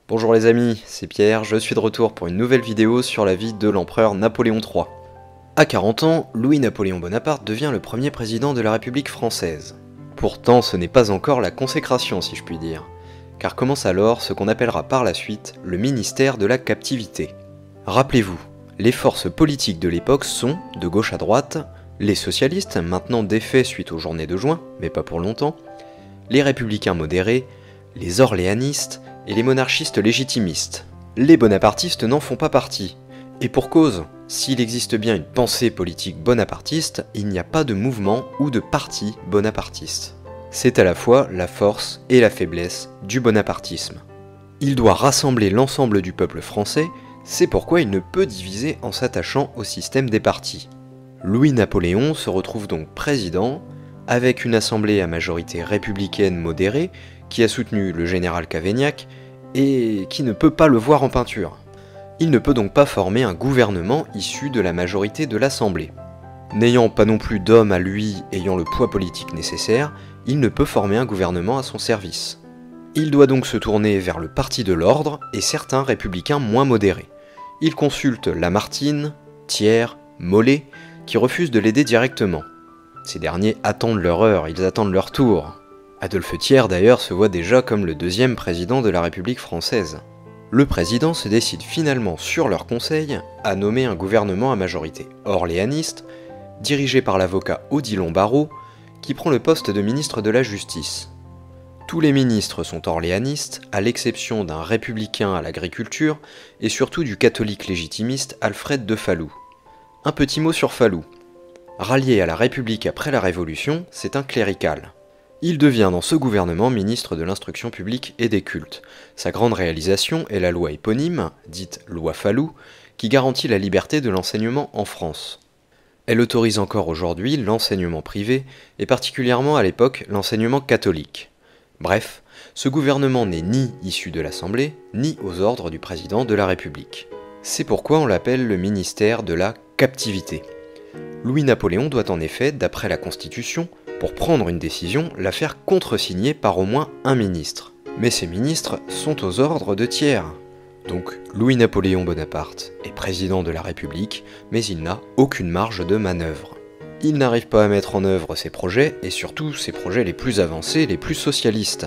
Bonjour les amis, c'est Pierre, je suis de retour pour une nouvelle vidéo sur la vie de l'empereur Napoléon III. À 40 ans, Louis-Napoléon Bonaparte devient le premier président de la République française. Pourtant, ce n'est pas encore la consécration si je puis dire, car commence alors ce qu'on appellera par la suite le ministère de la captivité. Rappelez-vous, les forces politiques de l'époque sont, de gauche à droite, les socialistes, maintenant défaits suite aux journées de juin, mais pas pour longtemps, les républicains modérés, les orléanistes et les monarchistes légitimistes. Les bonapartistes n'en font pas partie. Et pour cause, s'il existe bien une pensée politique bonapartiste, il n'y a pas de mouvement ou de parti bonapartiste. C'est à la fois la force et la faiblesse du bonapartisme. Il doit rassembler l'ensemble du peuple français, c'est pourquoi il ne peut diviser en s'attachant au système des partis. Louis-Napoléon se retrouve donc président, avec une assemblée à majorité républicaine modérée, qui a soutenu le général Cavaignac, et qui ne peut pas le voir en peinture. Il ne peut donc pas former un gouvernement issu de la majorité de l'Assemblée. N'ayant pas non plus d'homme à lui ayant le poids politique nécessaire, il ne peut former un gouvernement à son service. Il doit donc se tourner vers le Parti de l'Ordre et certains républicains moins modérés. Il consulte Lamartine, Thiers, Molé, qui refusent de l'aider directement. Ces derniers attendent leur heure, ils attendent leur tour. Adolphe Thiers d'ailleurs se voit déjà comme le deuxième président de la République française. Le président se décide finalement sur leur conseil à nommer un gouvernement à majorité orléaniste, dirigé par l'avocat Odilon Barrot, qui prend le poste de ministre de la Justice. Tous les ministres sont orléanistes, à l'exception d'un républicain à l'agriculture et surtout du catholique légitimiste Alfred de Falloux. Un petit mot sur Falloux. Rallié à la République après la Révolution, c'est un clérical. Il devient dans ce gouvernement ministre de l'Instruction publique et des cultes. Sa grande réalisation est la loi éponyme, dite loi Falloux, qui garantit la liberté de l'enseignement en France. Elle autorise encore aujourd'hui l'enseignement privé, et particulièrement à l'époque l'enseignement catholique. Bref, ce gouvernement n'est ni issu de l'Assemblée, ni aux ordres du président de la République. C'est pourquoi on l'appelle le ministère de la captivité. Louis-Napoléon doit en effet, d'après la Constitution, pour prendre une décision, la faire contresigner par au moins un ministre. Mais ces ministres sont aux ordres de Thiers. Donc Louis-Napoléon Bonaparte est président de la République, mais il n'a aucune marge de manœuvre. Il n'arrive pas à mettre en œuvre ses projets, et surtout ses projets les plus avancés, les plus socialistes.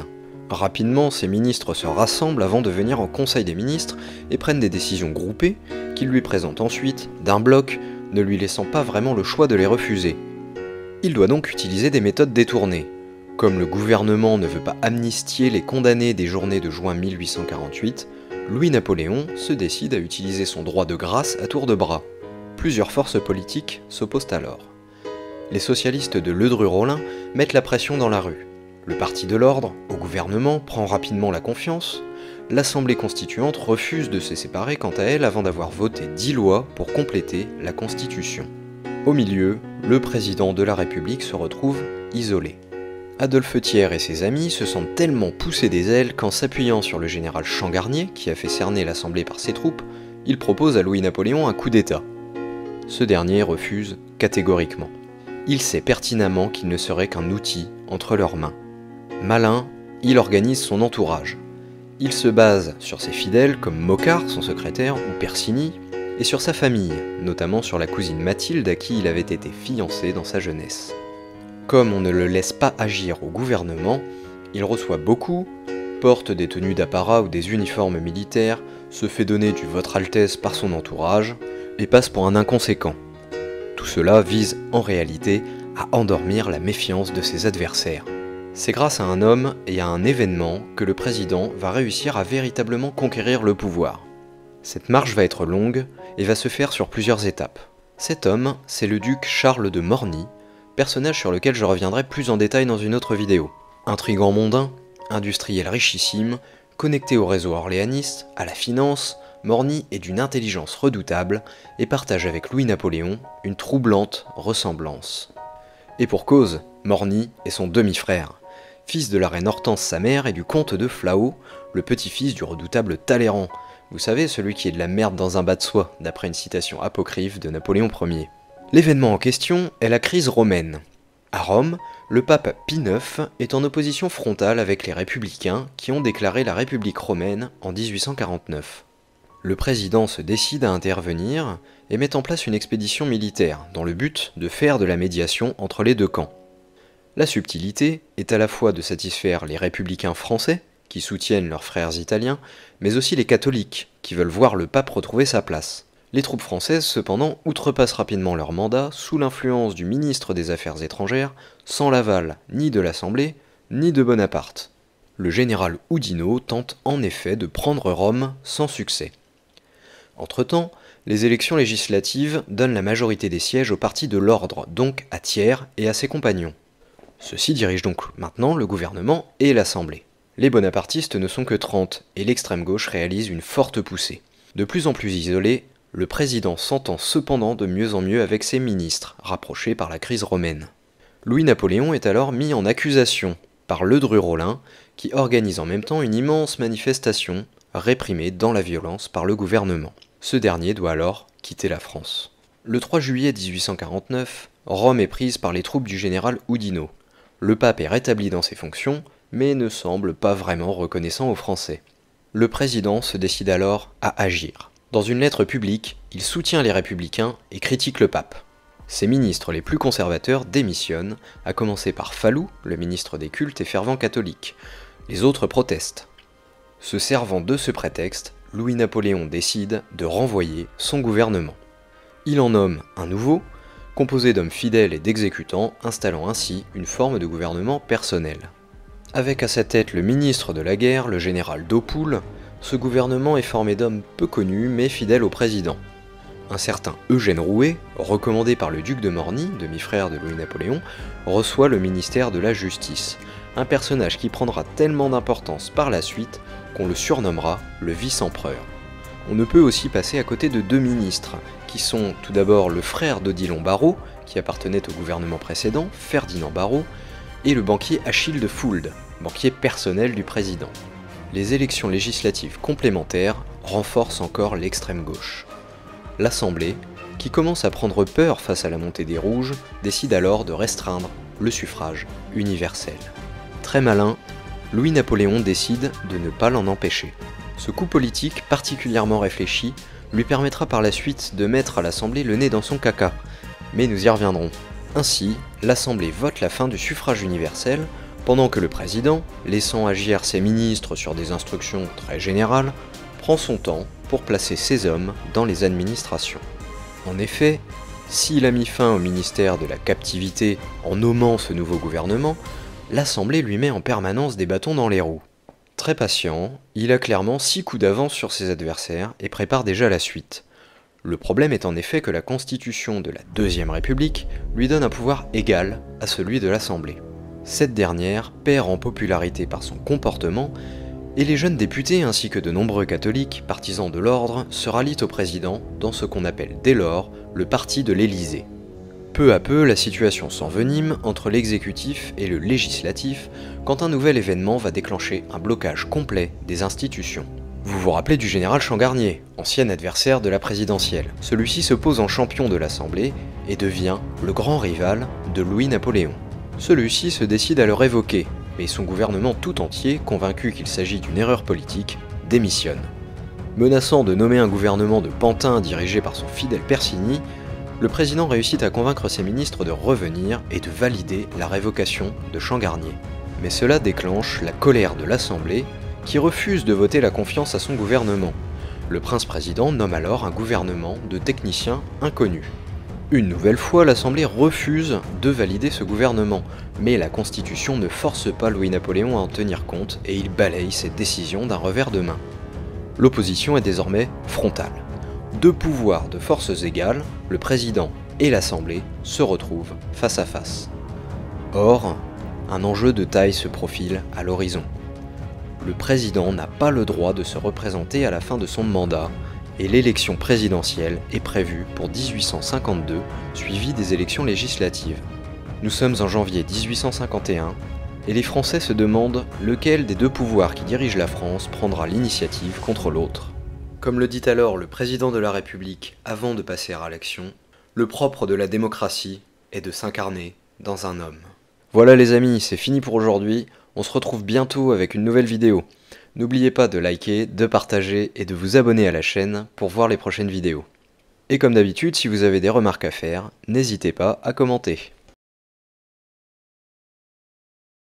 Rapidement, ces ministres se rassemblent avant de venir en Conseil des ministres et prennent des décisions groupées qu'ils lui présentent ensuite, d'un bloc, ne lui laissant pas vraiment le choix de les refuser. Il doit donc utiliser des méthodes détournées. Comme le gouvernement ne veut pas amnistier les condamnés des journées de juin 1848, Louis-Napoléon se décide à utiliser son droit de grâce à tour de bras. Plusieurs forces politiques s'opposent alors. Les socialistes de Ledru-Rollin mettent la pression dans la rue. Le Parti de l'Ordre, au gouvernement, prend rapidement la confiance. L'Assemblée constituante refuse de se séparer quant à elle avant d'avoir voté 10 lois pour compléter la Constitution. Au milieu, le président de la République se retrouve isolé. Adolphe Thiers et ses amis se sentent tellement poussés des ailes qu'en s'appuyant sur le général Changarnier, qui a fait cerner l'Assemblée par ses troupes, il propose à Louis-Napoléon un coup d'État. Ce dernier refuse catégoriquement. Il sait pertinemment qu'il ne serait qu'un outil entre leurs mains. Malin, il organise son entourage. Il se base sur ses fidèles comme Mocquard, son secrétaire, ou Persigny, et sur sa famille, notamment sur la cousine Mathilde à qui il avait été fiancé dans sa jeunesse. Comme on ne le laisse pas agir au gouvernement, il reçoit beaucoup, porte des tenues d'apparat ou des uniformes militaires, se fait donner du Votre Altesse par son entourage, et passe pour un inconséquent. Tout cela vise en réalité à endormir la méfiance de ses adversaires. C'est grâce à un homme et à un événement que le président va réussir à véritablement conquérir le pouvoir. Cette marche va être longue et va se faire sur plusieurs étapes. Cet homme, c'est le duc Charles de Morny, personnage sur lequel je reviendrai plus en détail dans une autre vidéo. Intrigant mondain, industriel richissime, connecté au réseau orléaniste, à la finance, Morny est d'une intelligence redoutable et partage avec Louis-Napoléon une troublante ressemblance. Et pour cause, Morny est son demi-frère, fils de la reine Hortense sa mère et du comte de Flahault, le petit-fils du redoutable Talleyrand, vous savez, celui qui est de la merde dans un bas de soie, d'après une citation apocryphe de Napoléon Ier. L'événement en question est la crise romaine. À Rome, Le pape Pie IX est en opposition frontale avec les républicains qui ont déclaré la République romaine en 1849. Le président se décide à intervenir et met en place une expédition militaire dans le but de faire de la médiation entre les deux camps. La subtilité est à la fois de satisfaire les républicains français, qui soutiennent leurs frères italiens, mais aussi les catholiques, qui veulent voir le pape retrouver sa place. Les troupes françaises, cependant, outrepassent rapidement leur mandat sous l'influence du ministre des Affaires étrangères, sans l'aval ni de l'Assemblée, ni de Bonaparte. Le général Oudinot tente en effet de prendre Rome sans succès. Entre-temps, les élections législatives donnent la majorité des sièges au parti de l'ordre, donc à Thiers et à ses compagnons. Ceux-ci dirigent donc maintenant le gouvernement et l'Assemblée. Les bonapartistes ne sont que 30 et l'extrême gauche réalise une forte poussée. De plus en plus isolé, le président s'entend cependant de mieux en mieux avec ses ministres, rapprochés par la crise romaine. Louis-Napoléon est alors mis en accusation par Ledru-Rollin, qui organise en même temps une immense manifestation, réprimée dans la violence par le gouvernement. Ce dernier doit alors quitter la France. Le 3 juillet 1849, Rome est prise par les troupes du général Oudinot. Le pape est rétabli dans ses fonctions, mais ne semble pas vraiment reconnaissant aux Français. Le président se décide alors à agir. Dans une lettre publique, il soutient les républicains et critique le pape. Ses ministres les plus conservateurs démissionnent, à commencer par Falloux, le ministre des cultes et fervent catholique. Les autres protestent. Se servant de ce prétexte, Louis-Napoléon décide de renvoyer son gouvernement. Il en nomme un nouveau, composé d'hommes fidèles et d'exécutants, installant ainsi une forme de gouvernement personnel. Avec à sa tête le ministre de la guerre, le général d'Aupoule, ce gouvernement est formé d'hommes peu connus mais fidèles au président. Un certain Eugène Rouet, recommandé par le duc de Morny, demi-frère de Louis-Napoléon, reçoit le ministère de la Justice, un personnage qui prendra tellement d'importance par la suite qu'on le surnommera le vice-empereur. On ne peut aussi passer à côté de deux ministres, qui sont tout d'abord le frère d'Odilon Barrot, qui appartenait au gouvernement précédent, Ferdinand Barrot, et le banquier Achille de Fould, banquier personnel du président. Les élections législatives complémentaires renforcent encore l'extrême gauche. L'Assemblée, qui commence à prendre peur face à la montée des Rouges, décide alors de restreindre le suffrage universel. Très malin, Louis-Napoléon décide de ne pas l'en empêcher. Ce coup politique particulièrement réfléchi lui permettra par la suite de mettre à l'Assemblée le nez dans son caca, mais nous y reviendrons. Ainsi, l'Assemblée vote la fin du suffrage universel, pendant que le président, laissant agir ses ministres sur des instructions très générales, prend son temps pour placer ses hommes dans les administrations. En effet, s'il a mis fin au ministère de la captivité en nommant ce nouveau gouvernement, l'Assemblée lui met en permanence des bâtons dans les roues. Très patient, il a clairement 6 coups d'avance sur ses adversaires et prépare déjà la suite. Le problème est en effet que la constitution de la Deuxième République lui donne un pouvoir égal à celui de l'Assemblée. Cette dernière perd en popularité par son comportement, et les jeunes députés ainsi que de nombreux catholiques, partisans de l'ordre, se rallient au président dans ce qu'on appelle dès lors le parti de l'Élysée. Peu à peu, la situation s'envenime entre l'exécutif et le législatif quand un nouvel événement va déclencher un blocage complet des institutions. Vous vous rappelez du général Changarnier, ancien adversaire de la présidentielle. Celui-ci se pose en champion de l'Assemblée et devient le grand rival de Louis-Napoléon. Celui-ci se décide à le révoquer, mais son gouvernement tout entier, convaincu qu'il s'agit d'une erreur politique, démissionne. Menaçant de nommer un gouvernement de pantins dirigé par son fidèle Persigny, le président réussit à convaincre ses ministres de revenir et de valider la révocation de Changarnier. Mais cela déclenche la colère de l'Assemblée, qui refuse de voter la confiance à son gouvernement. Le prince-président nomme alors un gouvernement de techniciens inconnus. Une nouvelle fois, l'Assemblée refuse de valider ce gouvernement, mais la Constitution ne force pas Louis-Napoléon à en tenir compte et il balaye cette décision d'un revers de main. L'opposition est désormais frontale. Deux pouvoirs de forces égales, le président et l'Assemblée, se retrouvent face à face. Or, un enjeu de taille se profile à l'horizon. Le président n'a pas le droit de se représenter à la fin de son mandat et l'élection présidentielle est prévue pour 1852, suivie des élections législatives. Nous sommes en janvier 1851 et les Français se demandent lequel des deux pouvoirs qui dirigent la France prendra l'initiative contre l'autre. Comme le dit alors le président de la République avant de passer à l'action, le propre de la démocratie est de s'incarner dans un homme. Voilà les amis, c'est fini pour aujourd'hui, on se retrouve bientôt avec une nouvelle vidéo. N'oubliez pas de liker, de partager et de vous abonner à la chaîne pour voir les prochaines vidéos. Et comme d'habitude, si vous avez des remarques à faire, n'hésitez pas à commenter.